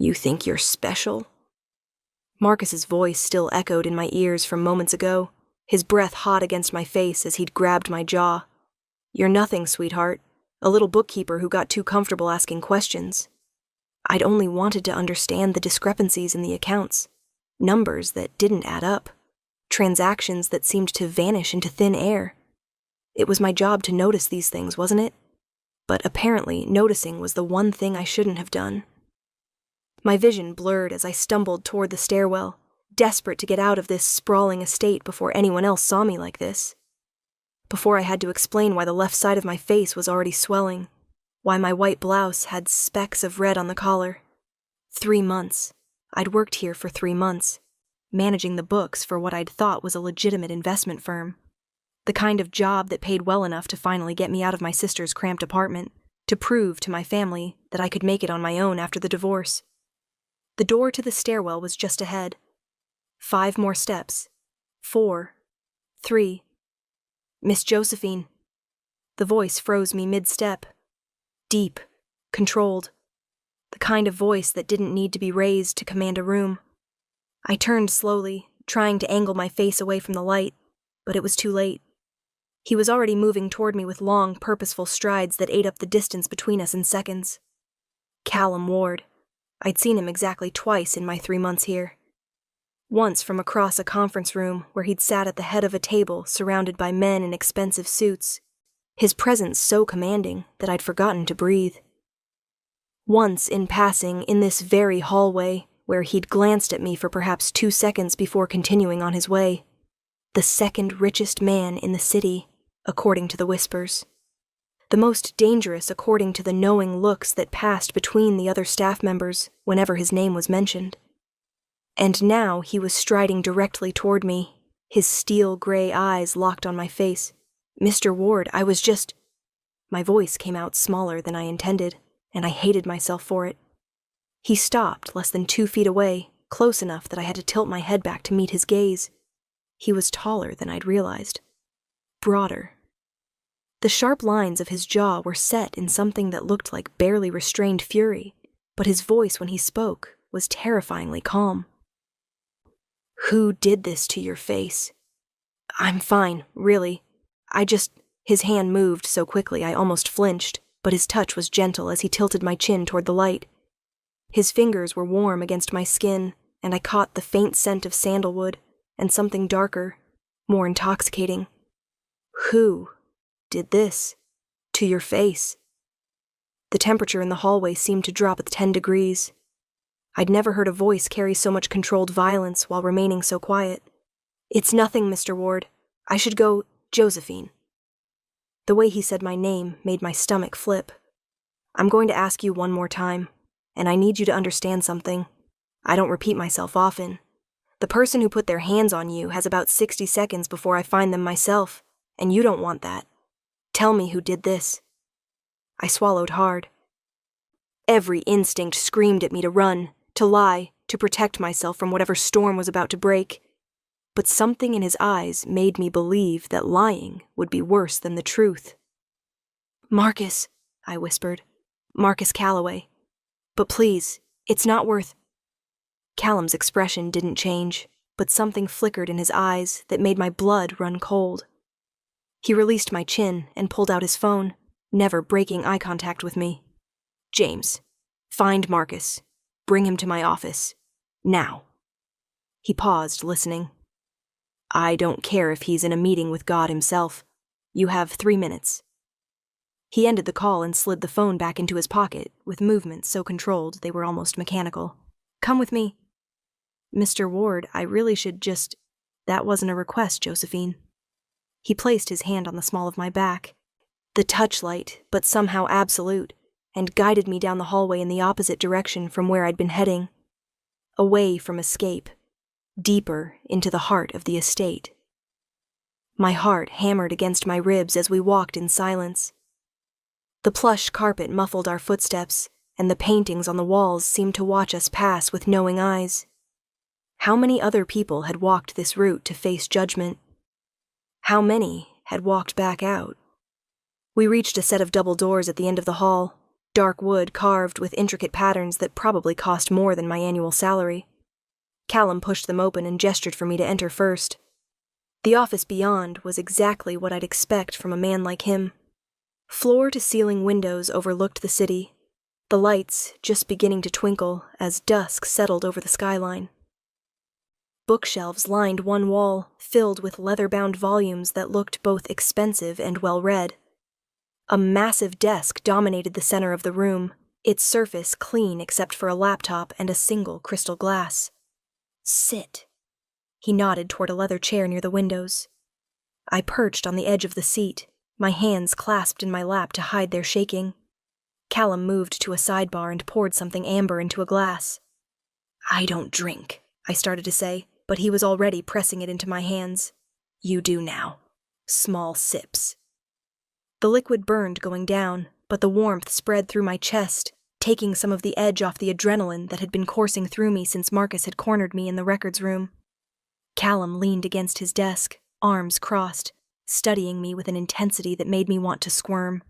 You think you're special? Marcus's voice still echoed in my ears from moments ago, his breath hot against my face as he'd grabbed my jaw. You're nothing, sweetheart. A little bookkeeper who got too comfortable asking questions. I'd only wanted to understand the discrepancies in the accounts. Numbers that didn't add up. Transactions that seemed to vanish into thin air. It was my job to notice these things, wasn't it? But apparently, noticing was the one thing I shouldn't have done. My vision blurred as I stumbled toward the stairwell, desperate to get out of this sprawling estate before anyone else saw me like this. Before I had to explain why the left side of my face was already swelling, why my white blouse had specks of red on the collar. 3 months. I'd worked here for 3 months, managing the books for what I'd thought was a legitimate investment firm. The kind of job that paid well enough to finally get me out of my sister's cramped apartment, to prove to my family that I could make it on my own after the divorce. The door to the stairwell was just ahead. 5 more steps. 4. 3. Miss Josephine. The voice froze me mid-step. Deep. Controlled. The kind of voice that didn't need to be raised to command a room. I turned slowly, trying to angle my face away from the light, but it was too late. He was already moving toward me with long, purposeful strides that ate up the distance between us in seconds. Callum Ward. I'd seen him exactly twice in my 3 months here. Once from across a conference room where he'd sat at the head of a table surrounded by men in expensive suits, his presence so commanding that I'd forgotten to breathe. Once in passing in this very hallway where he'd glanced at me for perhaps 2 seconds before continuing on his way. The second richest man in the city, according to the whispers. The most dangerous according to the knowing looks that passed between the other staff members whenever his name was mentioned. And now he was striding directly toward me, his steel-gray eyes locked on my face. Mr. Ward, I was just... My voice came out smaller than I intended, and I hated myself for it. He stopped less than 2 feet away, close enough that I had to tilt my head back to meet his gaze. He was taller than I'd realized. Broader. The sharp lines of his jaw were set in something that looked like barely restrained fury, but his voice when he spoke was terrifyingly calm. Who did this to your face? I'm fine, really. His hand moved so quickly I almost flinched, but his touch was gentle as he tilted my chin toward the light. His fingers were warm against my skin, and I caught the faint scent of sandalwood, and something darker, more intoxicating. Who did this to your face? The temperature in the hallway seemed to drop 10 degrees. I'd never heard a voice carry so much controlled violence while remaining so quiet. It's nothing, Mr. Ward. I should go, Josephine. The way he said my name made my stomach flip. I'm going to ask you one more time, and I need you to understand something. I don't repeat myself often. The person who put their hands on you has about 60 seconds before I find them myself, and you don't want that. Tell me who did this. I swallowed hard. Every instinct screamed at me to run, to lie, to protect myself from whatever storm was about to break. But something in his eyes made me believe that lying would be worse than the truth. Marcus, I whispered. Marcus Calloway. But please, it's not worth... Callum's expression didn't change, but something flickered in his eyes that made my blood run cold. He released my chin and pulled out his phone, never breaking eye contact with me. James, find Marcus. Bring him to my office. Now. He paused, listening. I don't care if he's in a meeting with God himself. You have 3 minutes. He ended the call and slid the phone back into his pocket, with movements so controlled they were almost mechanical. Come with me. Mr. Ward, I really should just... That wasn't a request, Josephine. He placed his hand on the small of my back, the touch light, but somehow absolute, and guided me down the hallway in the opposite direction from where I'd been heading. Away from escape, deeper into the heart of the estate. My heart hammered against my ribs as we walked in silence. The plush carpet muffled our footsteps, and the paintings on the walls seemed to watch us pass with knowing eyes. How many other people had walked this route to face judgment? How many had walked back out? We reached a set of double doors at the end of the hall, dark wood carved with intricate patterns that probably cost more than my annual salary. Callum pushed them open and gestured for me to enter first. The office beyond was exactly what I'd expect from a man like him. Floor-to-ceiling windows overlooked the city, the lights just beginning to twinkle as dusk settled over the skyline. Bookshelves lined one wall, filled with leather-bound volumes that looked both expensive and well-read. A massive desk dominated the center of the room, its surface clean except for a laptop and a single crystal glass. "Sit." He nodded toward a leather chair near the windows. I perched on the edge of the seat, my hands clasped in my lap to hide their shaking. Callum moved to a sidebar and poured something amber into a glass. "I don't drink," I started to say, but he was already pressing it into my hands. "You do now. Small sips." The liquid burned going down, but the warmth spread through my chest, taking some of the edge off the adrenaline that had been coursing through me since Marcus had cornered me in the records room. Callum leaned against his desk, arms crossed, studying me with an intensity that made me want to squirm.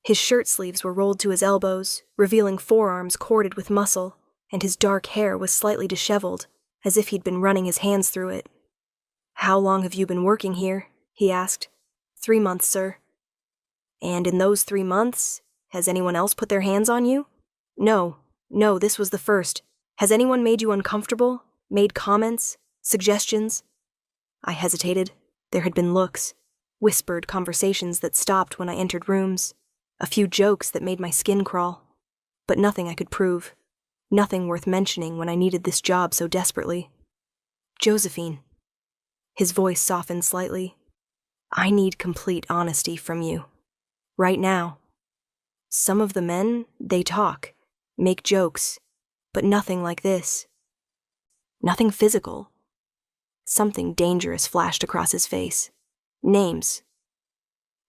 His shirt sleeves were rolled to his elbows, revealing forearms corded with muscle, and his dark hair was slightly disheveled, as if he'd been running his hands through it. "How long have you been working here?" he asked. 3 months, sir." "And in those 3 months, has anyone else put their hands on you?" No, this was the first. Has anyone made you uncomfortable? Made comments? Suggestions?" I hesitated. There had been looks, whispered conversations that stopped when I entered rooms, a few jokes that made my skin crawl, but nothing I could prove, nothing worth mentioning when I needed this job so desperately. "Josephine." His voice softened slightly. "I need complete honesty from you. Right now. Some of the men, they talk, make jokes, but nothing like this. Nothing physical." Something dangerous flashed across his face. "Names."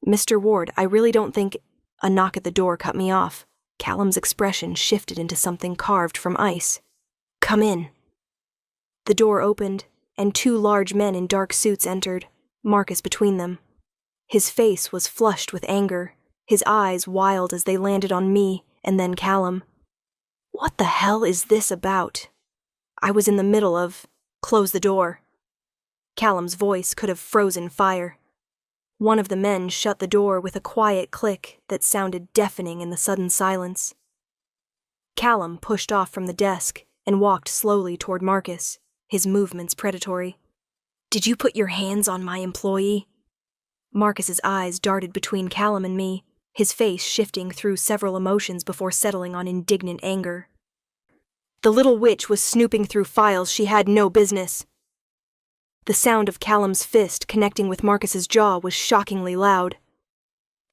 "Mr. Ward, I really don't think—" A knock at the door cut me off. Callum's expression shifted into something carved from ice. "Come in." The door opened, and 2 large men in dark suits entered, Marcus between them. His face was flushed with anger, his eyes wild as they landed on me and then Callum. What the hell is this about? I was in the middle of— "Close the door." Callum's voice could have frozen fire. One of the men shut the door with a quiet click that sounded deafening in the sudden silence. Callum pushed off from the desk and walked slowly toward Marcus, his movements predatory. "Did you put your hands on my employee?" Marcus's eyes darted between Callum and me, his face shifting through several emotions before settling on indignant anger. "The little witch was snooping through files she had no business." The sound of Callum's fist connecting with Marcus's jaw was shockingly loud.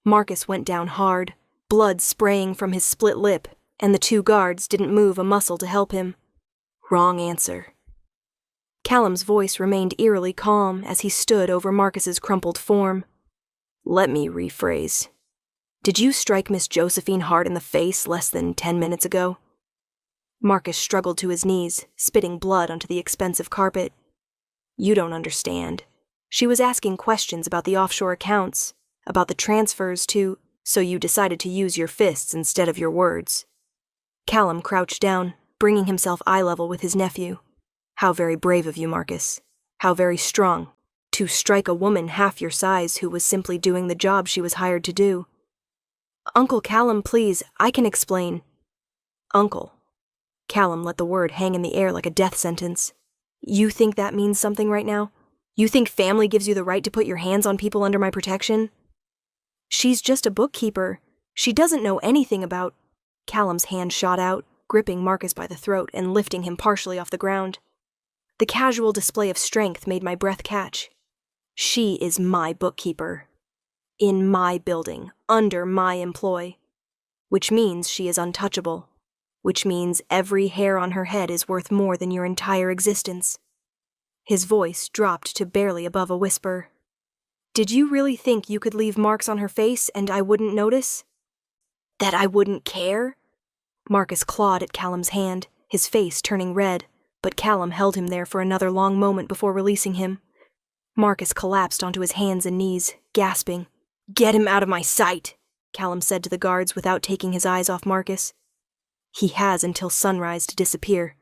Marcus went down hard, blood spraying from his split lip, and the 2 guards didn't move a muscle to help him. "Wrong answer." Callum's voice remained eerily calm as he stood over Marcus's crumpled form. "Let me rephrase. Did you strike Miss Josephine hard in the face less than 10 minutes ago?" Marcus struggled to his knees, spitting blood onto the expensive carpet. "You don't understand. She was asking questions about the offshore accounts, about the transfers to— so you decided to use your fists instead of your words." Callum crouched down, bringing himself eye level with his nephew. "How very brave of you, Marcus. How very strong, to strike a woman half your size who was simply doing the job she was hired to do." "Uncle Callum, please, I can explain." "Uncle." Callum let the word hang in the air like a death sentence. "You think that means something right now? You think family gives you the right to put your hands on people under my protection?" "She's just a bookkeeper. She doesn't know anything about—" Callum's hand shot out, gripping Marcus by the throat and lifting him partially off the ground. The casual display of strength made my breath catch. "She is my bookkeeper. In my building, under my employ. Which means she is untouchable. Which means every hair on her head is worth more than your entire existence." His voice dropped to barely above a whisper. "Did you really think you could leave marks on her face and I wouldn't notice? That I wouldn't care?" Marcus clawed at Callum's hand, his face turning red, but Callum held him there for another long moment before releasing him. Marcus collapsed onto his hands and knees, gasping. "Get him out of my sight!" Callum said to the guards without taking his eyes off Marcus. He has until sunrise to disappear.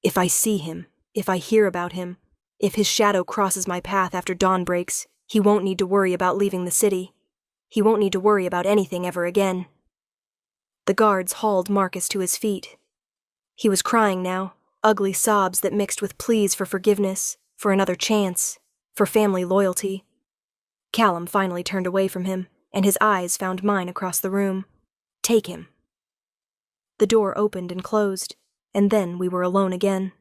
If I see him, if I hear about him, if his shadow crosses my path after dawn breaks, he won't need to worry about leaving the city. He won't need to worry about anything ever again. The guards hauled Marcus to his feet. He was crying now, ugly sobs that mixed with pleas for forgiveness, for another chance, for family loyalty. Callum finally turned away from him, and his eyes found mine across the room. Take him. The door opened and closed, and then we were alone again.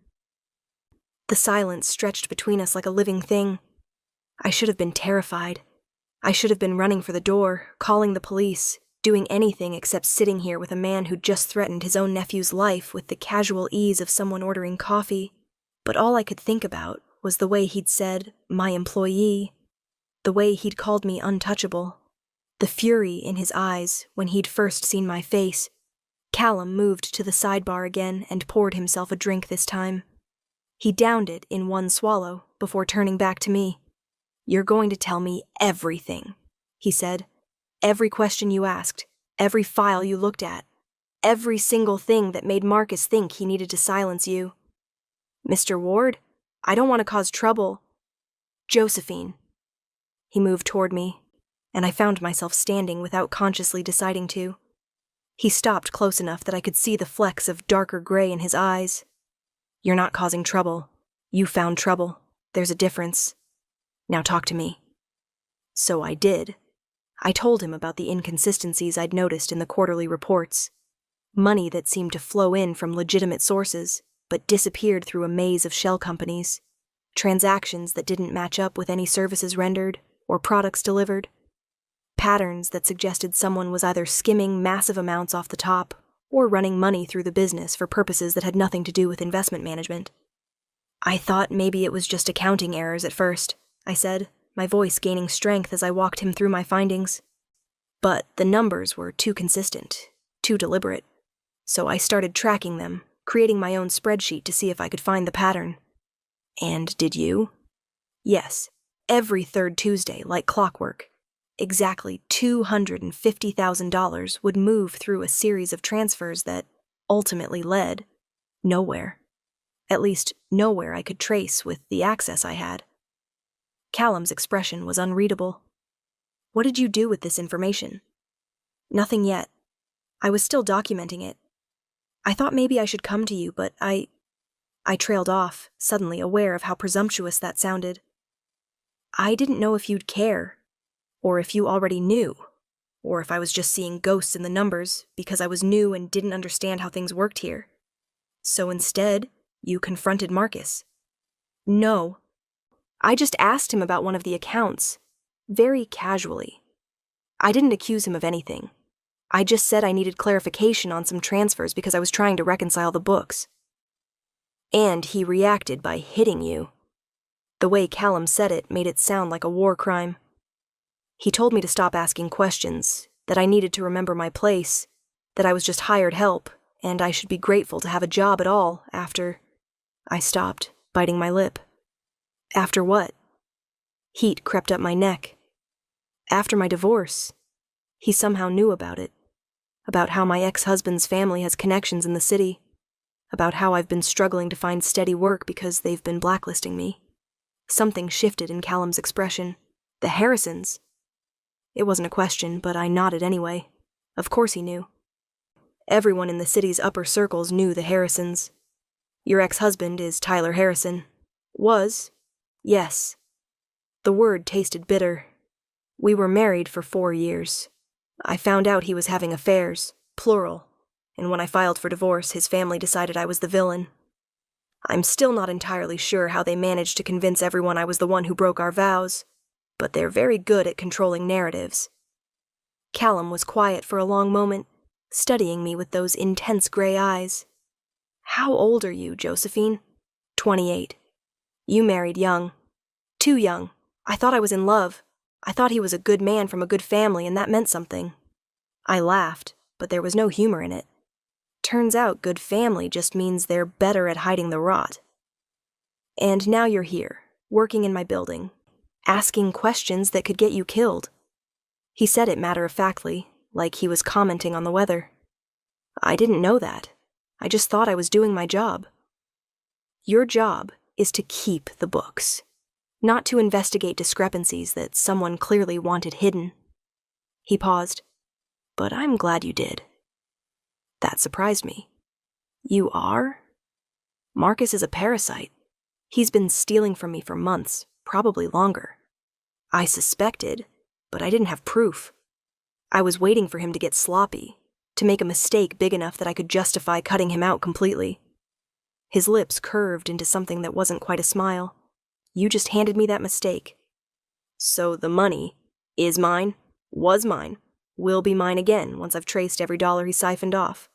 The silence stretched between us like a living thing. I should have been terrified. I should have been running for the door, calling the police, doing anything except sitting here with a man who'd just threatened his own nephew's life with the casual ease of someone ordering coffee. But all I could think about was the way he'd said, "my employee," the way he'd called me untouchable, the fury in his eyes when he'd first seen my face. Callum moved to the sidebar again and poured himself a drink this time. He downed it in one swallow before turning back to me. "You're going to tell me everything," he said. "Every question you asked, every file you looked at, every single thing that made Marcus think he needed to silence you." "Mr. Ward, I don't want to cause trouble." "Josephine." He moved toward me, and I found myself standing without consciously deciding to. He stopped close enough that I could see the flecks of darker gray in his eyes. "You're not causing trouble. You found trouble. There's a difference. Now talk to me." So I did. I told him about the inconsistencies I'd noticed in the quarterly reports. Money that seemed to flow in from legitimate sources, but disappeared through a maze of shell companies. Transactions that didn't match up with any services rendered or products delivered. Patterns that suggested someone was either skimming massive amounts off the top or running money through the business for purposes that had nothing to do with investment management. "I thought maybe it was just accounting errors at first," I said, my voice gaining strength as I walked him through my findings. "But the numbers were too consistent, too deliberate. So I started tracking them, creating my own spreadsheet to see if I could find the pattern." "And did you?" "Yes, every third Tuesday, like clockwork. Exactly $250,000 would move through a series of transfers that ultimately led nowhere. At least, nowhere I could trace with the access I had." Callum's expression was unreadable. "What did you do with this information?" "Nothing yet. I was still documenting it. I thought maybe I should come to you, but I trailed off, suddenly aware of how presumptuous that sounded. I didn't know if you'd care, or if you already knew, or if I was just seeing ghosts in the numbers because I was new and didn't understand how things worked here. So instead, you confronted Marcus." "No. I just asked him about one of the accounts, very casually. I didn't accuse him of anything. I just said I needed clarification on some transfers because I was trying to reconcile the books." "And he reacted by hitting you." The way Callum said it made it sound like a war crime. "He told me to stop asking questions, that I needed to remember my place, that I was just hired help, and I should be grateful to have a job at all after—" I stopped, biting my lip. "After what?" Heat crept up my neck. "After my divorce." He somehow knew about it. About how my ex-husband's family has connections in the city. About how I've been struggling to find steady work because they've been blacklisting me. Something shifted in Callum's expression. The Harrisons. It wasn't a question, but I nodded anyway. Of course he knew. Everyone in the city's upper circles knew the Harrisons. "Your ex-husband is Tyler Harrison." "Was?" "Yes." The word tasted bitter. "We were married for 4 years. I found out he was having affairs, plural, and when I filed for divorce, his family decided I was the villain. I'm still not entirely sure how they managed to convince everyone I was the one who broke our vows, but they're very good at controlling narratives." Callum was quiet for a long moment, studying me with those intense gray eyes. "How old are you, Josephine?" 28. "You married young. Too young. I thought I was in love. I thought he was a good man from a good family, and that meant something." I laughed, but there was no humor in it. Turns out good family just means they're better at hiding the rot. "And now you're here, working in my building, asking questions that could get you killed." He said it matter-of-factly, like he was commenting on the weather. I didn't know that. I just thought I was doing my job. Your job is to keep the books, not to investigate discrepancies that someone clearly wanted hidden. He paused. But I'm glad you did. That surprised me. You are? Marcus is a parasite. He's been stealing from me for months, probably longer. I suspected, but I didn't have proof. I was waiting for him to get sloppy, to make a mistake big enough that I could justify cutting him out completely. His lips curved into something that wasn't quite a smile. You just handed me that mistake. So the money is mine, was mine, will be mine again once I've traced every dollar he siphoned off.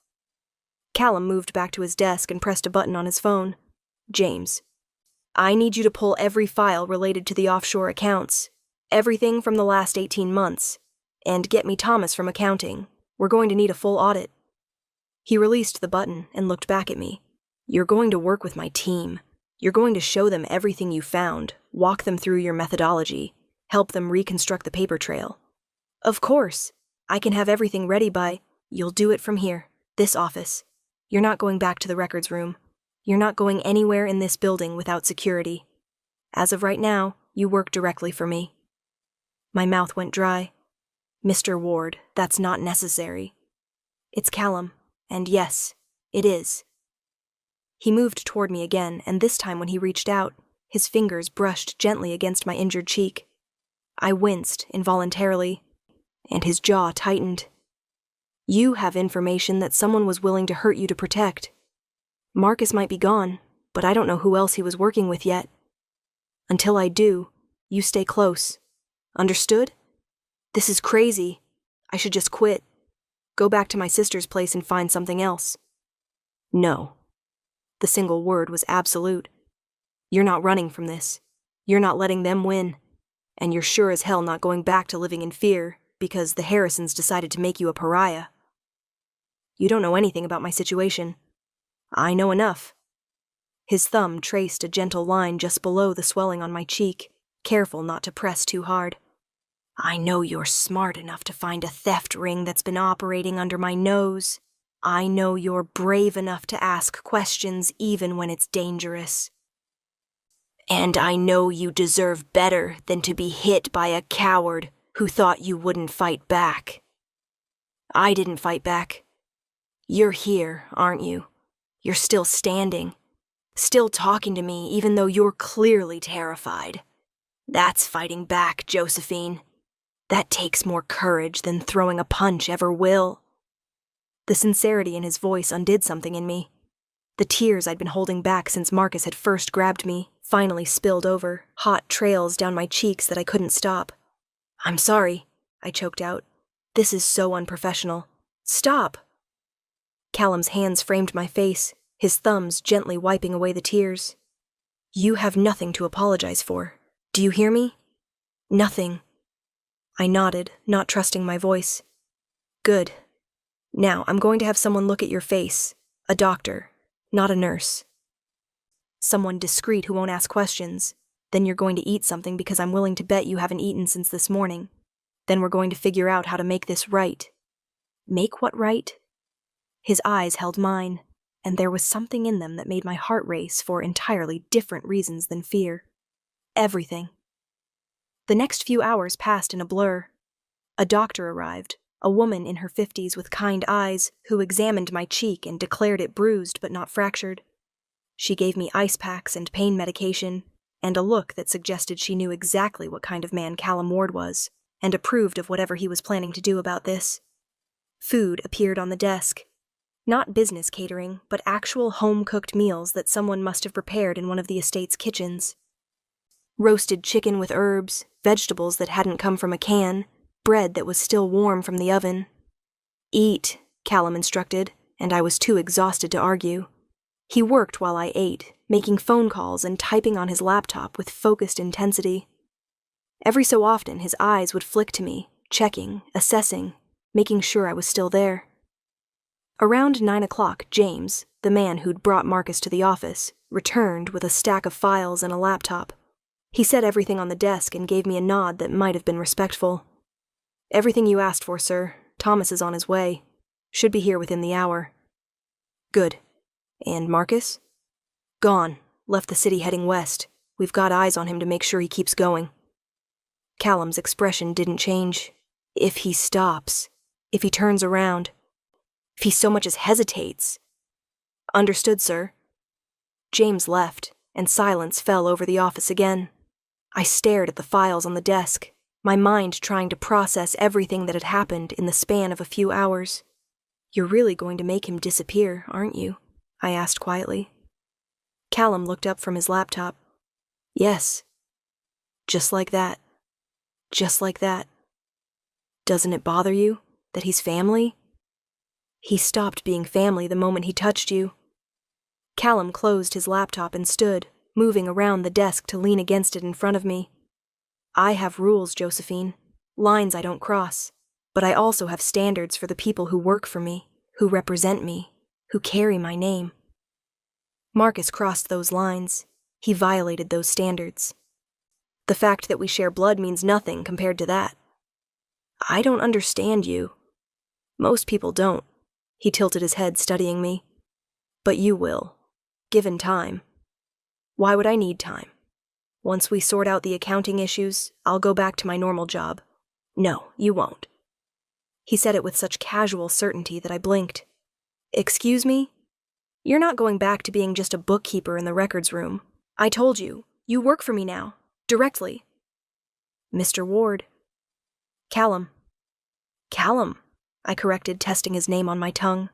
Callum moved back to his desk and pressed a button on his phone. James, I need you to pull every file related to the offshore accounts, everything from the last 18 months, and get me Thomas from accounting. We're going to need a full audit. He released the button and looked back at me. You're going to work with my team. You're going to show them everything you found, walk them through your methodology, help them reconstruct the paper trail. Of course, I can have everything ready by, you'll do it from here, this office. You're not going back to the records room. You're not going anywhere in this building without security. As of right now, you work directly for me. My mouth went dry. Mr. Ward, that's not necessary. It's Callum, and yes, it is. He moved toward me again, and this time when he reached out, his fingers brushed gently against my injured cheek. I winced involuntarily, and his jaw tightened. You have information that someone was willing to hurt you to protect. Marcus might be gone, but I don't know who else he was working with yet. Until I do, you stay close. Understood? This is crazy. I should just quit. Go back to my sister's place and find something else. No. The single word was absolute. You're not running from this. You're not letting them win. And you're sure as hell not going back to living in fear because the Harrisons decided to make you a pariah. You don't know anything about my situation. I know enough. His thumb traced a gentle line just below the swelling on my cheek, careful not to press too hard. I know you're smart enough to find a theft ring that's been operating under my nose. I know you're brave enough to ask questions even when it's dangerous. And I know you deserve better than to be hit by a coward who thought you wouldn't fight back. I didn't fight back. You're here, aren't you? You're still standing, still talking to me even though you're clearly terrified. That's fighting back, Josephine. That takes more courage than throwing a punch ever will. The sincerity in his voice undid something in me. The tears I'd been holding back since Marcus had first grabbed me finally spilled over, hot trails down my cheeks that I couldn't stop. I'm sorry, I choked out. This is so unprofessional. Stop! Callum's hands framed my face, his thumbs gently wiping away the tears. You have nothing to apologize for. Do you hear me? Nothing. I nodded, not trusting my voice. Good. Now, I'm going to have someone look at your face. A doctor, not a nurse. Someone discreet who won't ask questions. Then you're going to eat something because I'm willing to bet you haven't eaten since this morning. Then we're going to figure out how to make this right. Make what right? His eyes held mine, and there was something in them that made my heart race for entirely different reasons than fear. Everything. The next few hours passed in a blur. A doctor arrived, a woman in her 50s with kind eyes, who examined my cheek and declared it bruised but not fractured. She gave me ice packs and pain medication, and a look that suggested she knew exactly what kind of man Callum Ward was, and approved of whatever he was planning to do about this. Food appeared on the desk. Not business catering, but actual home-cooked meals that someone must have prepared in one of the estate's kitchens. Roasted chicken with herbs, vegetables that hadn't come from a can, bread that was still warm from the oven. Eat, Callum instructed, and I was too exhausted to argue. He worked while I ate, making phone calls and typing on his laptop with focused intensity. Every so often, his eyes would flick to me, checking, assessing, making sure I was still there. Around 9 o'clock, James, the man who'd brought Marcus to the office, returned with a stack of files and a laptop. He set everything on the desk and gave me a nod that might have been respectful. Everything you asked for, sir. Thomas is on his way. Should be here within the hour. Good. And Marcus? Gone. Left the city heading west. We've got eyes on him to make sure he keeps going. Callum's expression didn't change. If he stops, if he turns around, if he so much as hesitates. Understood, sir. James left, and silence fell over the office again. I stared at the files on the desk, my mind trying to process everything that had happened in the span of a few hours. You're really going to make him disappear, aren't you? I asked quietly. Callum looked up from his laptop. Yes. Just like that. Just like that. Doesn't it bother you that he's family? He stopped being family the moment he touched you. Callum closed his laptop and stood, moving around the desk to lean against it in front of me. I have rules, Josephine, lines I don't cross, but I also have standards for the people who work for me, who represent me, who carry my name. Marcus crossed those lines. He violated those standards. The fact that we share blood means nothing compared to that. I don't understand you. Most people don't. He tilted his head, studying me. But you will, given time. Why would I need time? Once we sort out the accounting issues, I'll go back to my normal job. No, you won't. He said it with such casual certainty that I blinked. Excuse me? You're not going back to being just a bookkeeper in the records room. I told you, you work for me now, directly. Mr. Ward. Callum. Callum, I corrected, testing his name on my tongue.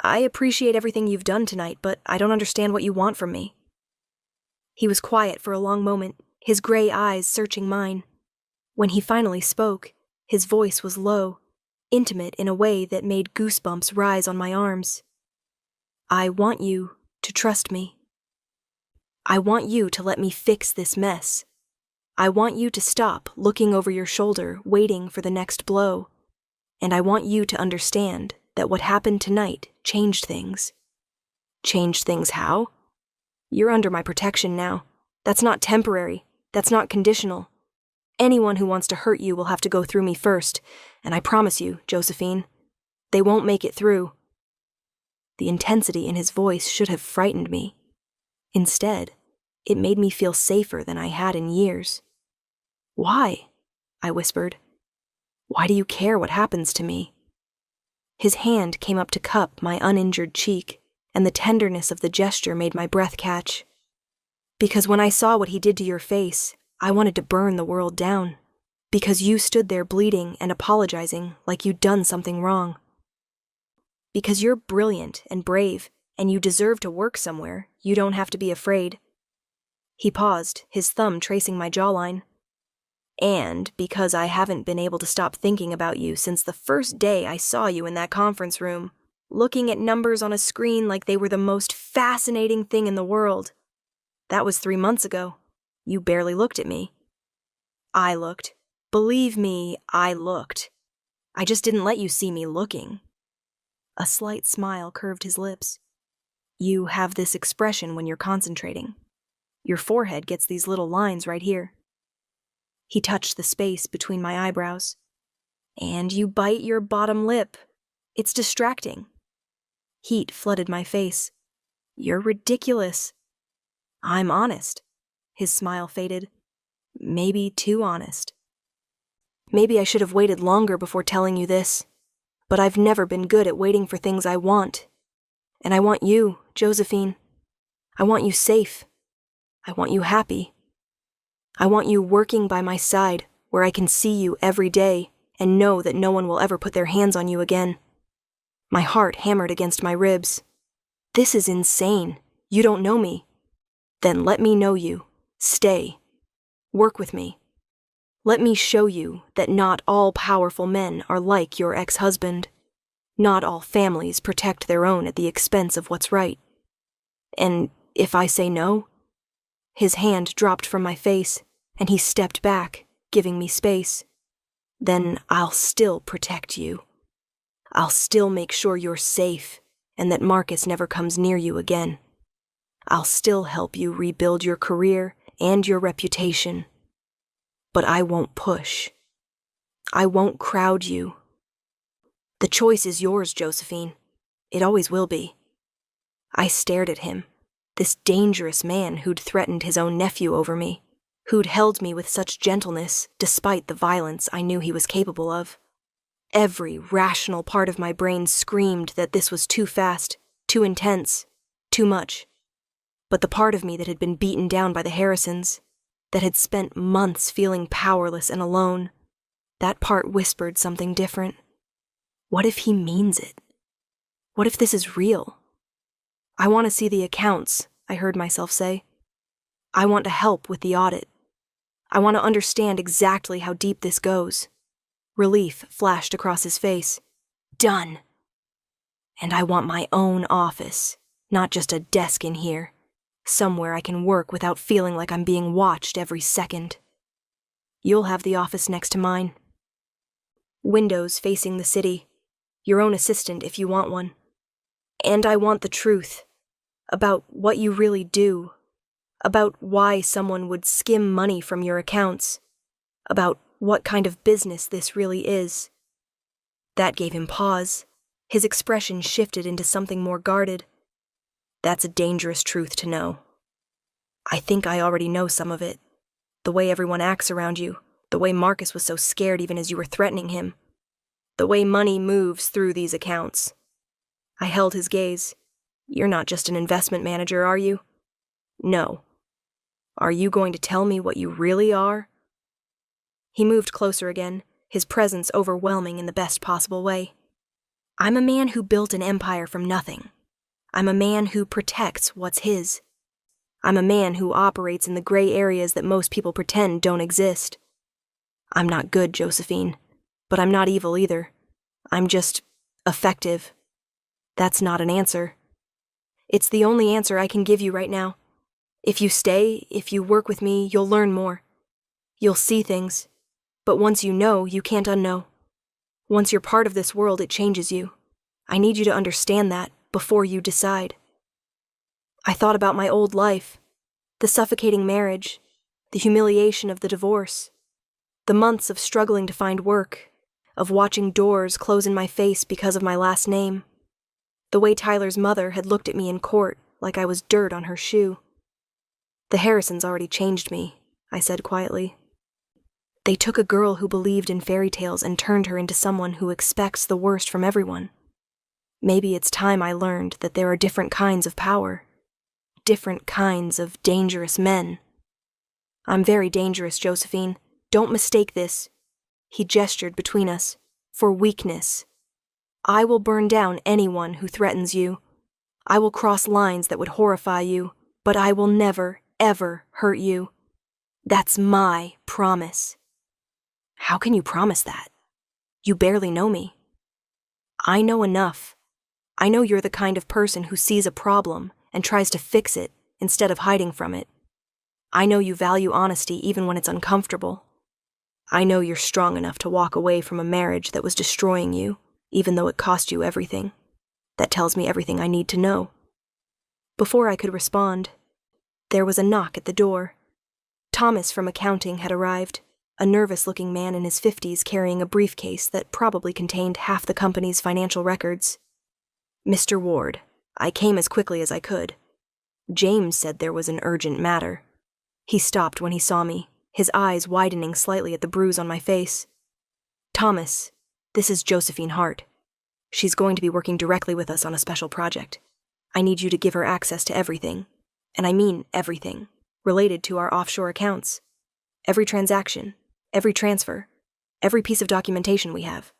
I appreciate everything you've done tonight, but I don't understand what you want from me. He was quiet for a long moment, his gray eyes searching mine. When he finally spoke, his voice was low, intimate in a way that made goosebumps rise on my arms. I want you to trust me. I want you to let me fix this mess. I want you to stop looking over your shoulder, waiting for the next blow. And I want you to understand that what happened tonight changed things. Changed things how? You're under my protection now. That's not temporary. That's not conditional. Anyone who wants to hurt you will have to go through me first, and I promise you, Josephine, they won't make it through. The intensity in his voice should have frightened me. Instead, it made me feel safer than I had in years. Why? I whispered. Why do you care what happens to me? His hand came up to cup my uninjured cheek, and the tenderness of the gesture made my breath catch. Because when I saw what he did to your face, I wanted to burn the world down. Because you stood there bleeding and apologizing like you'd done something wrong. Because you're brilliant and brave, and you deserve to work somewhere, you don't have to be afraid. He paused, his thumb tracing my jawline. And because I haven't been able to stop thinking about you since the first day I saw you in that conference room, looking at numbers on a screen like they were the most fascinating thing in the world. That was 3 months ago. You barely looked at me. I looked. Believe me, I looked. I just didn't let you see me looking. A slight smile curved his lips. You have this expression when you're concentrating. Your forehead gets these little lines right here. He touched the space between my eyebrows. And you bite your bottom lip. It's distracting. Heat flooded my face. You're ridiculous. I'm honest. His smile faded. Maybe too honest. Maybe I should have waited longer before telling you this, but I've never been good at waiting for things I want. And I want you, Josephine. I want you safe. I want you happy. I want you working by my side, where I can see you every day and know that no one will ever put their hands on you again. My heart hammered against my ribs. This is insane. You don't know me. Then let me know you. Stay. Work with me. Let me show you that not all powerful men are like your ex-husband. Not all families protect their own at the expense of what's right. And if I say no? His hand dropped from my face, and he stepped back, giving me space. Then I'll still protect you. I'll still make sure you're safe, and that Marcus never comes near you again. I'll still help you rebuild your career and your reputation. But I won't push. I won't crowd you. The choice is yours, Josephine. It always will be. I stared at him, this dangerous man who'd threatened his own nephew over me, who'd held me with such gentleness despite the violence I knew he was capable of. Every rational part of my brain screamed that this was too fast, too intense, too much. But the part of me that had been beaten down by the Harrisons, that had spent months feeling powerless and alone, that part whispered something different. What if he means it? What if this is real? I want to see the accounts, I heard myself say. I want to help with the audit. I want to understand exactly how deep this goes. Relief flashed across his face. Done. And I want my own office, not just a desk in here. Somewhere I can work without feeling like I'm being watched every second. You'll have the office next to mine. Windows facing the city. Your own assistant if you want one. And I want the truth. About what you really do. About why someone would skim money from your accounts. About what kind of business this really is. That gave him pause. His expression shifted into something more guarded. That's a dangerous truth to know. I think I already know some of it. The way everyone acts around you. The way Marcus was so scared even as you were threatening him. The way money moves through these accounts. I held his gaze. You're not just an investment manager, are you? No. Are you going to tell me what you really are? He moved closer again, his presence overwhelming in the best possible way. I'm a man who built an empire from nothing. I'm a man who protects what's his. I'm a man who operates in the gray areas that most people pretend don't exist. I'm not good, Josephine, but I'm not evil either. I'm just effective. That's not an answer. It's the only answer I can give you right now. If you stay, if you work with me, you'll learn more. You'll see things. But once you know, you can't unknow. Once you're part of this world, it changes you. I need you to understand that before you decide. I thought about my old life, the suffocating marriage, the humiliation of the divorce, the months of struggling to find work, of watching doors close in my face because of my last name, the way Tyler's mother had looked at me in court like I was dirt on her shoe. The Harrisons already changed me, I said quietly. They took a girl who believed in fairy tales and turned her into someone who expects the worst from everyone. Maybe it's time I learned that there are different kinds of power, different kinds of dangerous men. I'm very dangerous, Josephine. Don't mistake this. He gestured between us, for weakness. I will burn down anyone who threatens you. I will cross lines that would horrify you, but I will never, ever hurt you. That's my promise. How can you promise that? You barely know me. I know enough. I know you're the kind of person who sees a problem and tries to fix it instead of hiding from it. I know you value honesty even when it's uncomfortable. I know you're strong enough to walk away from a marriage that was destroying you, even though it cost you everything. That tells me everything I need to know. Before I could respond, there was a knock at the door. Thomas from accounting had arrived, a nervous-looking man in his 50s carrying a briefcase that probably contained half the company's financial records. Mr. Ward, I came as quickly as I could. James said there was an urgent matter. He stopped when he saw me, his eyes widening slightly at the bruise on my face. Thomas, this is Josephine Hart. She's going to be working directly with us on a special project. I need you to give her access to everything, and I mean everything, related to our offshore accounts. Every transaction, every transfer, every piece of documentation we have.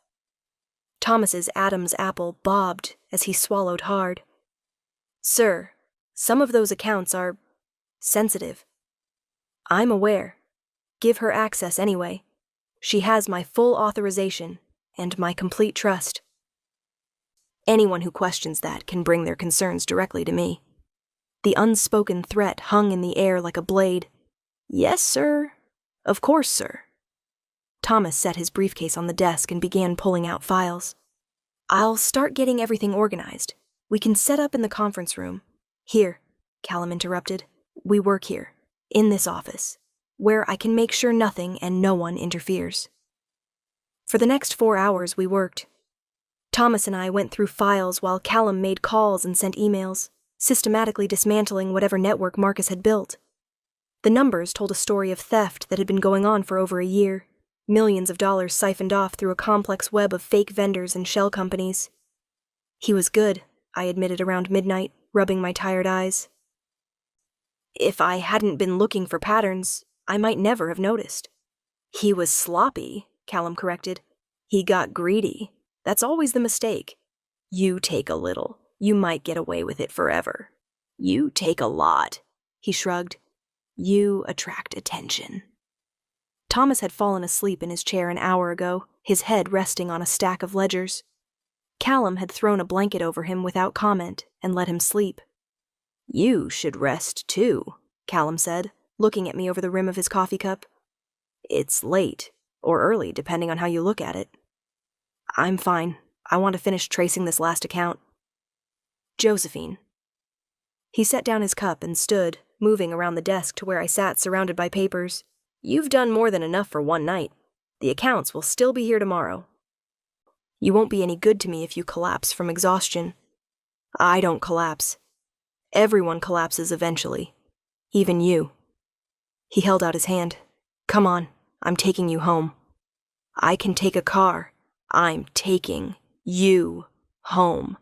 Thomas's Adam's apple bobbed as he swallowed hard. Sir, some of those accounts are sensitive. I'm aware. Give her access anyway. She has my full authorization and my complete trust. Anyone who questions that can bring their concerns directly to me. The unspoken threat hung in the air like a blade. Yes, sir. Of course, sir. Thomas set his briefcase on the desk and began pulling out files. I'll start getting everything organized. We can set up in the conference room. Here, Callum interrupted. We work here, in this office, where I can make sure nothing and no one interferes. For the next 4 hours we worked. Thomas and I went through files while Callum made calls and sent emails, systematically dismantling whatever network Marcus had built. The numbers told a story of theft that had been going on for over a year, millions of dollars siphoned off through a complex web of fake vendors and shell companies. He was good, I admitted around midnight, rubbing my tired eyes. If I hadn't been looking for patterns, I might never have noticed. He was sloppy, Callum corrected. He got greedy. That's always the mistake. You take a little. You might get away with it forever. You take a lot. He shrugged. You attract attention. Thomas had fallen asleep in his chair an hour ago, his head resting on a stack of ledgers. Callum had thrown a blanket over him without comment and let him sleep. You should rest too, Callum said, looking at me over the rim of his coffee cup. It's late, or early, depending on how you look at it. I'm fine. I want to finish tracing this last account. Josephine. He set down his cup and stood, moving around the desk to where I sat surrounded by papers. You've done more than enough for one night. The accounts will still be here tomorrow. You won't be any good to me if you collapse from exhaustion. I don't collapse. Everyone collapses eventually. Even you. He held out his hand. Come on, I'm taking you home. I can take a car. I'm taking you home.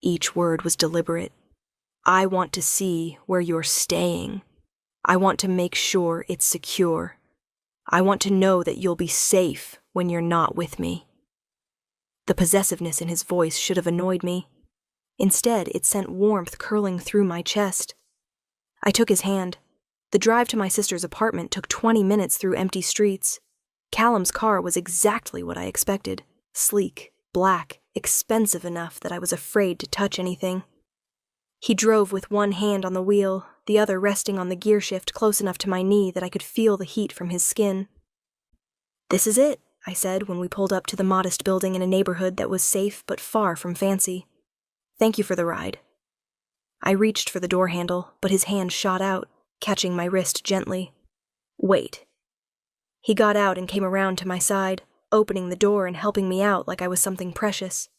Each word was deliberate. I want to see where you're staying. I want to make sure it's secure. I want to know that you'll be safe when you're not with me. The possessiveness in his voice should have annoyed me. Instead, it sent warmth curling through my chest. I took his hand. The drive to my sister's apartment took 20 minutes through empty streets. Callum's car was exactly what I expected. Sleek, black, expensive enough that I was afraid to touch anything. He drove with one hand on the wheel, the other resting on the gear shift close enough to my knee that I could feel the heat from his skin. This is it, I said when we pulled up to the modest building in a neighborhood that was safe but far from fancy. Thank you for the ride. I reached for the door handle, but his hand shot out, catching my wrist gently. Wait. He got out and came around to my side, opening the door and helping me out like I was something precious.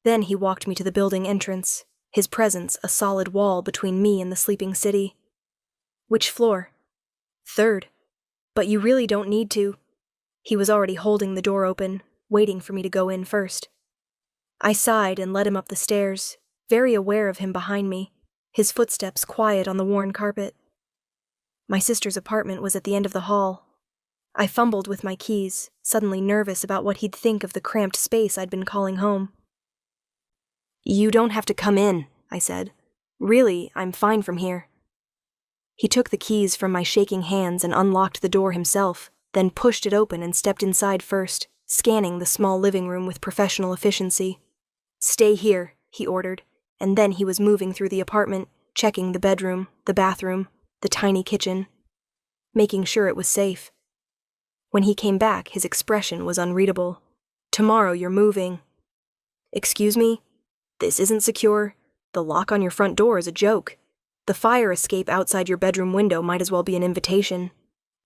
Then he walked me to the building entrance, his presence a solid wall between me and the sleeping city. Which floor? Third. But you really don't need to. He was already holding the door open, waiting for me to go in first. I sighed and led him up the stairs, very aware of him behind me, his footsteps quiet on the worn carpet. My sister's apartment was at the end of the hall. I fumbled with my keys, suddenly nervous about what he'd think of the cramped space I'd been calling home. You don't have to come in, I said. Really, I'm fine from here. He took the keys from my shaking hands and unlocked the door himself, then pushed it open and stepped inside first, scanning the small living room with professional efficiency. Stay here, he ordered, and then he was moving through the apartment, checking the bedroom, the bathroom, the tiny kitchen, making sure it was safe. When he came back, his expression was unreadable. Tomorrow you're moving. Excuse me? This isn't secure. The lock on your front door is a joke. The fire escape outside your bedroom window might as well be an invitation.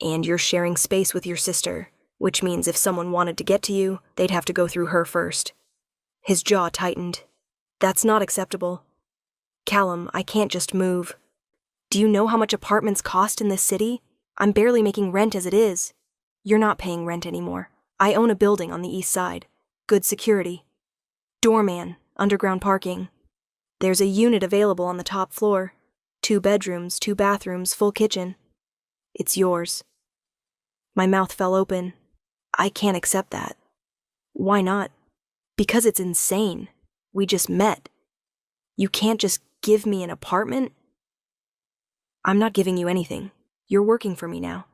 And you're sharing space with your sister, which means if someone wanted to get to you, they'd have to go through her first. His jaw tightened. That's not acceptable. Callum, I can't just move. Do you know how much apartments cost in this city? I'm barely making rent as it is. You're not paying rent anymore. I own a building on the east side. Good security. Doorman, underground parking. There's a unit available on the top floor. 2 bedrooms, 2 bathrooms, full kitchen. It's yours. My mouth fell open. I can't accept that. Why not? Because it's insane. We just met. You can't just give me an apartment? I'm not giving you anything. You're working for me now.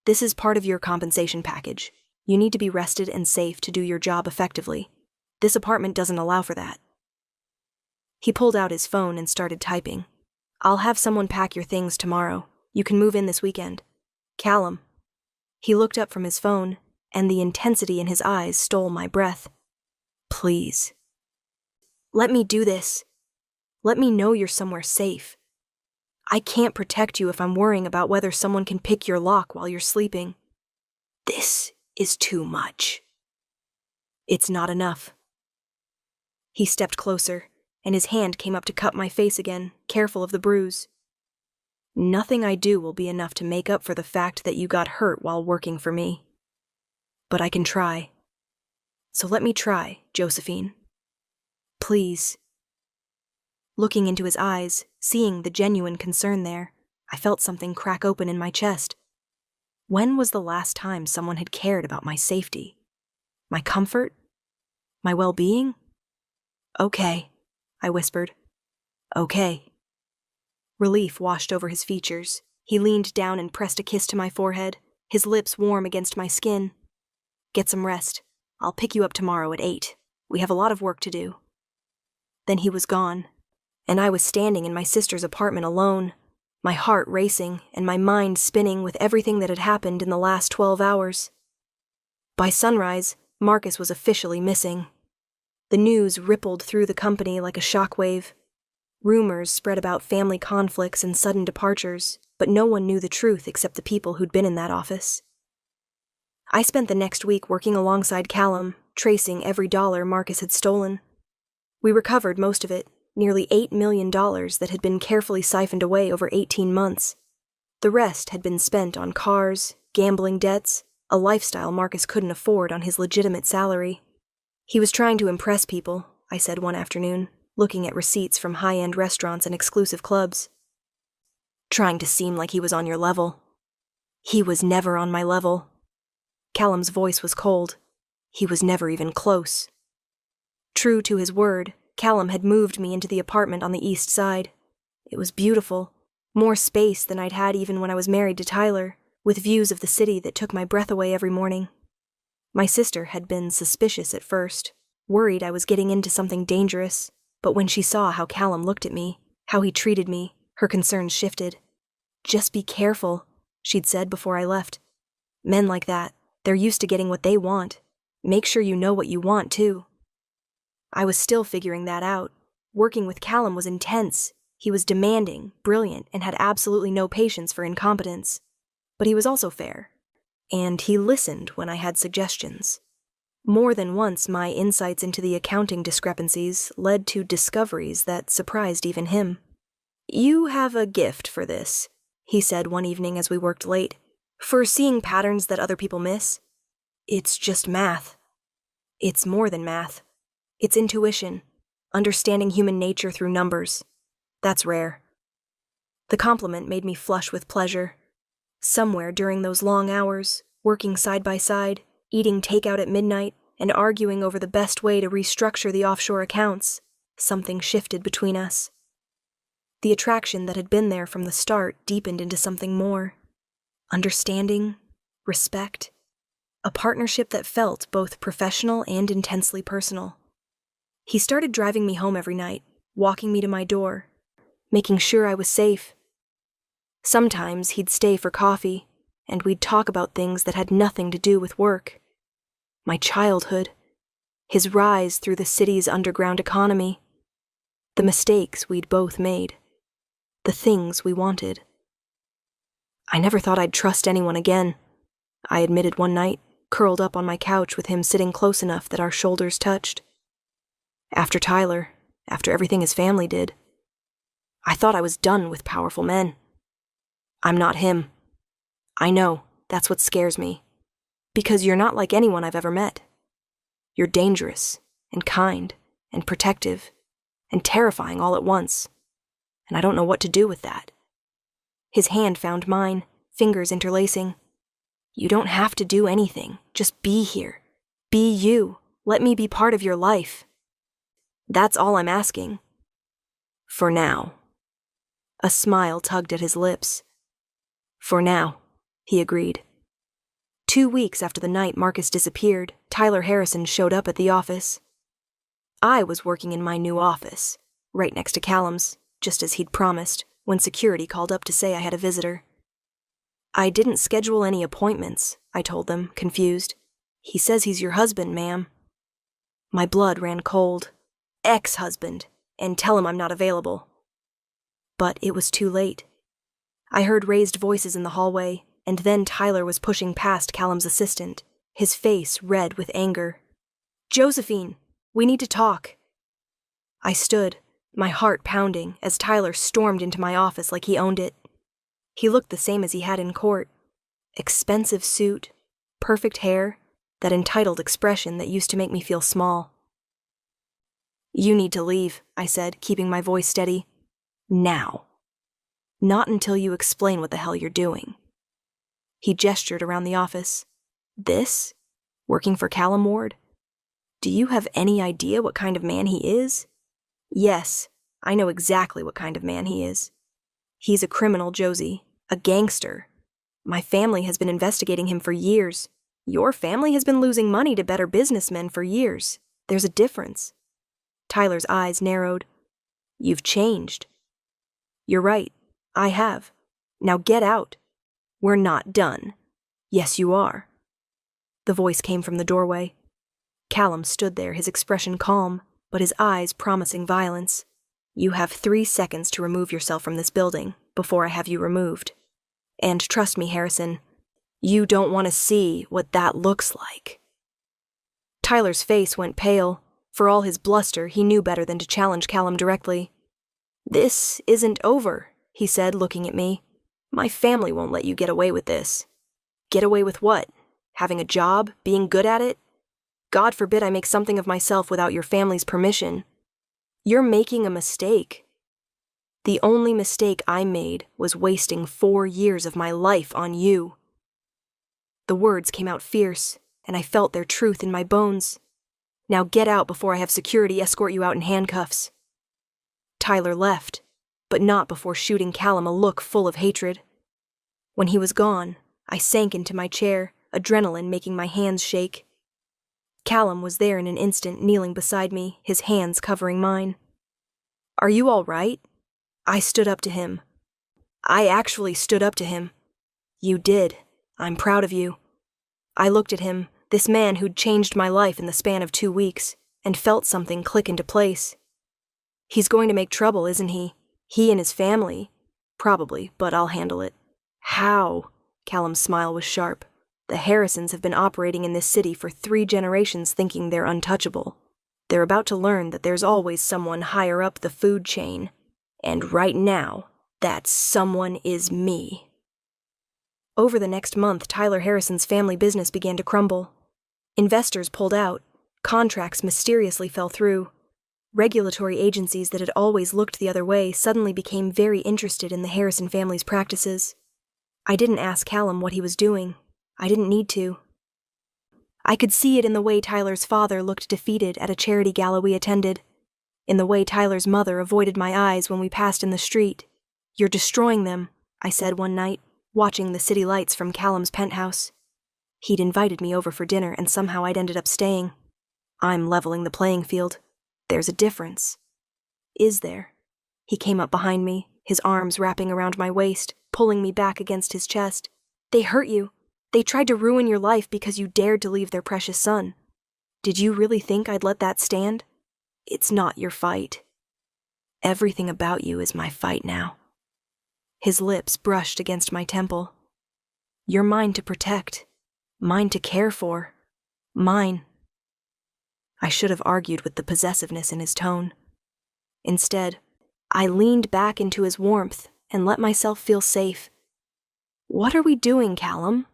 This is part of your compensation package. You need to be rested and safe to do your job effectively. This apartment doesn't allow for that. He pulled out his phone and started typing. I'll have someone pack your things tomorrow. You can move in this weekend. Callum. He looked up from his phone, and the intensity in his eyes stole my breath. Please. Let me do this. Let me know you're somewhere safe. I can't protect you if I'm worrying about whether someone can pick your lock while you're sleeping. This is too much. It's not enough. He stepped closer, and his hand came up to cup my face again, careful of the bruise. Nothing I do will be enough to make up for the fact that you got hurt while working for me. But I can try. So let me try, Josephine. Please. Looking into his eyes, seeing the genuine concern there, I felt something crack open in my chest. When was the last time someone had cared about my safety? My comfort? My well-being? Okay, I whispered. Okay. Relief washed over his features. He leaned down and pressed a kiss to my forehead, his lips warm against my skin. Get some rest. I'll pick you up tomorrow at 8. We have a lot of work to do. Then he was gone, and I was standing in my sister's apartment alone, my heart racing and my mind spinning with everything that had happened in the last 12 hours. By sunrise, Marcus was officially missing. The news rippled through the company like a shockwave. Rumors spread about family conflicts and sudden departures, but no one knew the truth except the people who'd been in that office. I spent the next week working alongside Callum, tracing every dollar Marcus had stolen. We recovered most of it, nearly $8 million that had been carefully siphoned away over 18 months. The rest had been spent on cars, gambling debts, a lifestyle Marcus couldn't afford on his legitimate salary. He was trying to impress people, I said one afternoon, looking at receipts from high-end restaurants and exclusive clubs. Trying to seem like he was on your level. He was never on my level. Callum's voice was cold. He was never even close. True to his word, Callum had moved me into the apartment on the east side. It was beautiful, more space than I'd had even when I was married to Tyler, with views of the city that took my breath away every morning. My sister had been suspicious at first, worried I was getting into something dangerous, but when she saw how Callum looked at me, how he treated me, her concerns shifted. Just be careful, she'd said before I left. Men like that, they're used to getting what they want. Make sure you know what you want, too. I was still figuring that out. Working with Callum was intense. He was demanding, brilliant, and had absolutely no patience for incompetence. But he was also fair. And he listened when I had suggestions. More than once, my insights into the accounting discrepancies led to discoveries that surprised even him. You have a gift for this, he said one evening as we worked late. For seeing patterns that other people miss. It's just math. It's more than math. It's intuition, understanding human nature through numbers. That's rare. The compliment made me flush with pleasure. Somewhere during those long hours, working side by side, eating takeout at midnight, and arguing over the best way to restructure the offshore accounts, something shifted between us. The attraction that had been there from the start deepened into something more. Understanding, respect, a partnership that felt both professional and intensely personal. He started driving me home every night, walking me to my door, making sure I was safe. Sometimes he'd stay for coffee, and we'd talk about things that had nothing to do with work. My childhood, his rise through the city's underground economy, the mistakes we'd both made, the things we wanted. I never thought I'd trust anyone again, I admitted one night, curled up on my couch with him sitting close enough that our shoulders touched. After Tyler, after everything his family did, I thought I was done with powerful men. I'm not him. I know, that's what scares me. Because you're not like anyone I've ever met. You're dangerous, and kind, and protective, and terrifying all at once. And I don't know what to do with that. His hand found mine, fingers interlacing. You don't have to do anything. Just be here. Be you. Let me be part of your life. That's all I'm asking. For now. A smile tugged at his lips. For now, he agreed. 2 weeks after the night Marcus disappeared, Tyler Harrison showed up at the office. I was working in my new office, right next to Callum's, just as he'd promised, when security called up to say I had a visitor. I didn't schedule any appointments, I told them, confused. He says he's your husband, ma'am. My blood ran cold. Ex-husband, and tell him I'm not available. But it was too late. I heard raised voices in the hallway, and then Tyler was pushing past Callum's assistant, his face red with anger. Josephine, we need to talk. I stood, my heart pounding, as Tyler stormed into my office like he owned it. He looked the same as he had in court. Expensive suit, perfect hair, that entitled expression that used to make me feel small. "You need to leave," I said, keeping my voice steady. "Now. Not until you explain what the hell you're doing." He gestured around the office. "This? Working for Callum Ward? Do you have any idea what kind of man he is?" "Yes, I know exactly what kind of man he is. He's a criminal, Josie, a gangster. My family has been investigating him for years. Your family has been losing money to better businessmen for years. There's a difference." Tyler's eyes narrowed. "You've changed." "You're right, I have. Now get out. We're not done." "Yes, you are." The voice came from the doorway. Callum stood there, his expression calm, but his eyes promising violence. "You have 3 seconds to remove yourself from this building before I have you removed. And trust me, Harrison, you don't want to see what that looks like." Tyler's face went pale. For all his bluster, he knew better than to challenge Callum directly. "This isn't over," he said, looking at me. "My family won't let you get away with this." "Get away with what? Having a job? Being good at it? God forbid I make something of myself without your family's permission. You're making a mistake. The only mistake I made was wasting 4 years of my life on you." The words came out fierce, and I felt their truth in my bones. "Now get out before I have security escort you out in handcuffs." Tyler left, but not before shooting Callum a look full of hatred. When he was gone, I sank into my chair, adrenaline making my hands shake. Callum was there in an instant, kneeling beside me, his hands covering mine. "Are you all right?" I stood up to him. I actually stood up to him. "You did. I'm proud of you." I looked at him, this man who'd changed my life in the span of 2 weeks, and felt something click into place. "He's going to make trouble, isn't he? He and his family." "Probably, but I'll handle it." "How?" Callum's smile was sharp. "The Harrisons have been operating in this city for 3 generations thinking they're untouchable. They're about to learn that there's always someone higher up the food chain. And right now, that someone is me." Over the next month, Tyler Harrison's family business began to crumble. Investors pulled out. Contracts mysteriously fell through. Regulatory agencies that had always looked the other way suddenly became very interested in the Harrison family's practices. I didn't ask Callum what he was doing. I didn't need to. I could see it in the way Tyler's father looked defeated at a charity gala we attended, in the way Tyler's mother avoided my eyes when we passed in the street. "You're destroying them," I said one night, watching the city lights from Callum's penthouse. He'd invited me over for dinner, and somehow I'd ended up staying. "I'm leveling the playing field. There's a difference." "Is there?" He came up behind me, his arms wrapping around my waist, pulling me back against his chest. "They hurt you. They tried to ruin your life because you dared to leave their precious son. Did you really think I'd let that stand? It's not your fight. Everything about you is my fight now." His lips brushed against my temple. "You're mine to protect. Mine to care for. Mine." I should have argued with the possessiveness in his tone. Instead, I leaned back into his warmth and let myself feel safe. "What are we doing, Callum?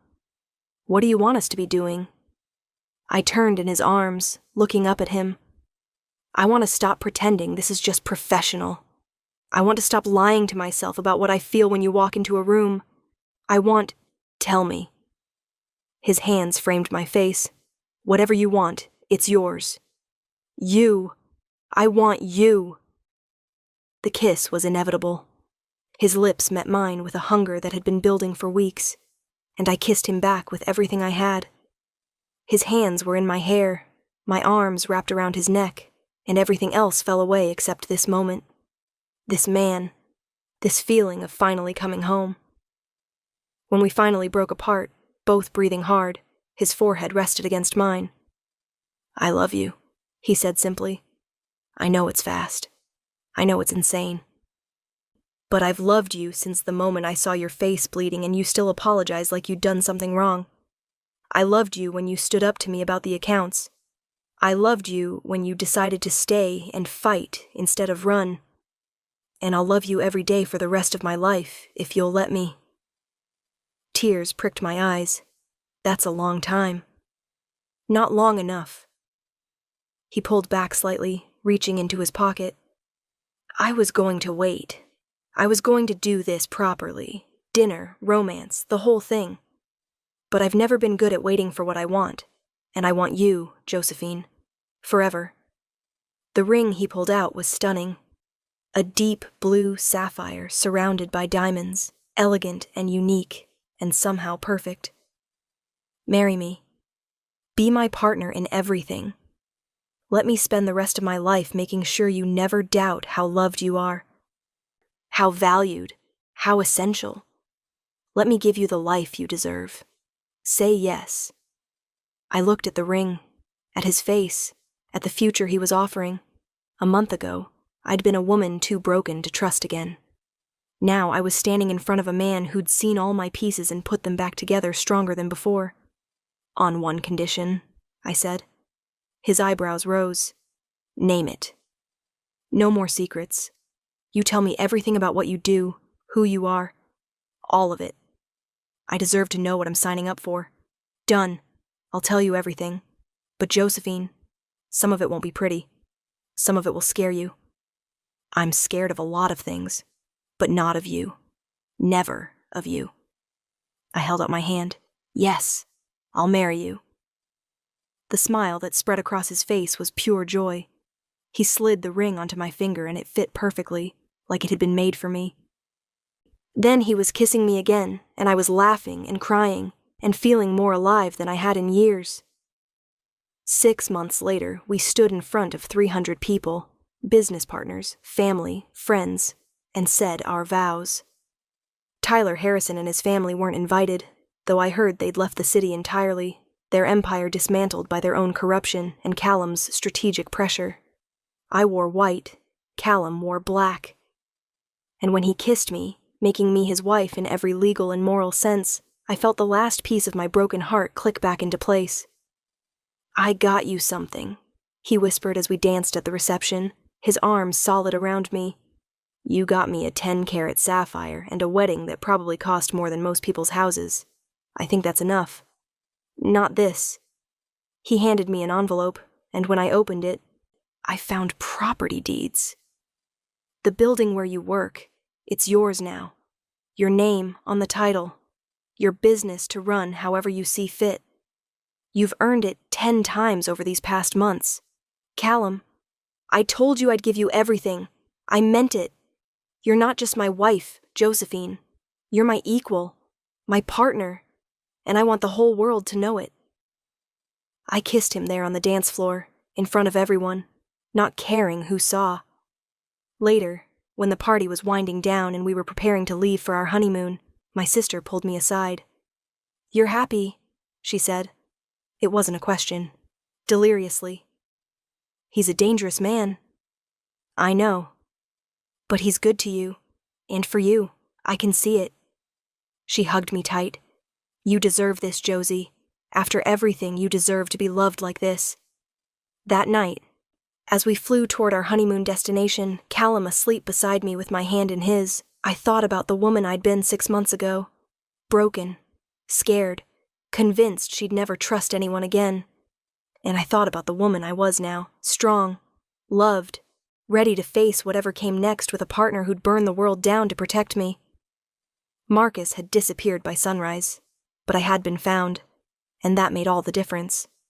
What do you want us to be doing?" I turned in his arms, looking up at him. "I want to stop pretending this is just professional. I want to stop lying to myself about what I feel when you walk into a room. I want... Tell me." His hands framed my face. "Whatever you want, it's yours." "You. I want you." The kiss was inevitable. His lips met mine with a hunger that had been building for weeks, and I kissed him back with everything I had. His hands were in my hair, my arms wrapped around his neck, and everything else fell away except this moment. This man. This feeling of finally coming home. When we finally broke apart, both breathing hard, his forehead rested against mine. "I love you," he said simply. "I know it's fast. I know it's insane. But I've loved you since the moment I saw your face bleeding and you still apologized like you'd done something wrong. I loved you when you stood up to me about the accounts. I loved you when you decided to stay and fight instead of run. And I'll love you every day for the rest of my life, if you'll let me. Tears pricked my eyes. That's a long time. Not long enough. He pulled back slightly, reaching into his pocket. I was going to wait. I was going to do this properly. Dinner, romance, the whole thing. But I've never been good at waiting for what I want. And I want you, Josephine. Forever. The ring he pulled out was stunning. A deep blue sapphire surrounded by diamonds, elegant and unique, and somehow perfect. Marry me. Be my partner in everything. Let me spend the rest of my life making sure you never doubt how loved you are. How valued, how essential. Let me give you the life you deserve. Say yes. I looked at the ring, at his face, at the future he was offering. A month ago, I'd been a woman too broken to trust again. Now I was standing in front of a man who'd seen all my pieces and put them back together stronger than before. On one condition, I said. His eyebrows rose. Name it. No more secrets. You tell me everything about what you do, who you are. All of it. I deserve to know what I'm signing up for. Done. I'll tell you everything. But Josephine, some of it won't be pretty. Some of it will scare you. I'm scared of a lot of things, but not of you. Never of you. I held out my hand. Yes, I'll marry you. The smile that spread across his face was pure joy. He slid the ring onto my finger and it fit perfectly, like it had been made for me. Then he was kissing me again, and I was laughing and crying and feeling more alive than I had in years. 6 months later, we stood in front of 300 people, business partners, family, friends, and said our vows. Tyler Harrison and his family weren't invited, though I heard they'd left the city entirely, their empire dismantled by their own corruption and Callum's strategic pressure. I wore white, Callum wore black. And when he kissed me, making me his wife in every legal and moral sense, I felt the last piece of my broken heart click back into place. I got you something, he whispered as we danced at the reception, his arms solid around me. You got me a 10-carat sapphire and a wedding that probably cost more than most people's houses. I think that's enough. Not this. He handed me an envelope, and when I opened it, I found property deeds. The building where you work, it's yours now. Your name on the title. Your business to run however you see fit. You've earned it 10 times over these past months. Callum, I told you I'd give you everything. I meant it. You're not just my wife, Josephine. You're my equal, my partner, and I want the whole world to know it. I kissed him there on the dance floor, in front of everyone, not caring who saw. Later, when the party was winding down and we were preparing to leave for our honeymoon, my sister pulled me aside. You're happy, she said. It wasn't a question. Deliriously. He's a dangerous man. I know. But he's good to you. And for you. I can see it. She hugged me tight. You deserve this, Josie. After everything, you deserve to be loved like this. That night, as we flew toward our honeymoon destination, Callum asleep beside me with my hand in his, I thought about the woman I'd been 6 months ago. Broken. Scared. Convinced she'd never trust anyone again. And I thought about the woman I was now, strong, loved, ready to face whatever came next with a partner who'd burn the world down to protect me. Marcus had disappeared by sunrise, but I had been found, and that made all the difference.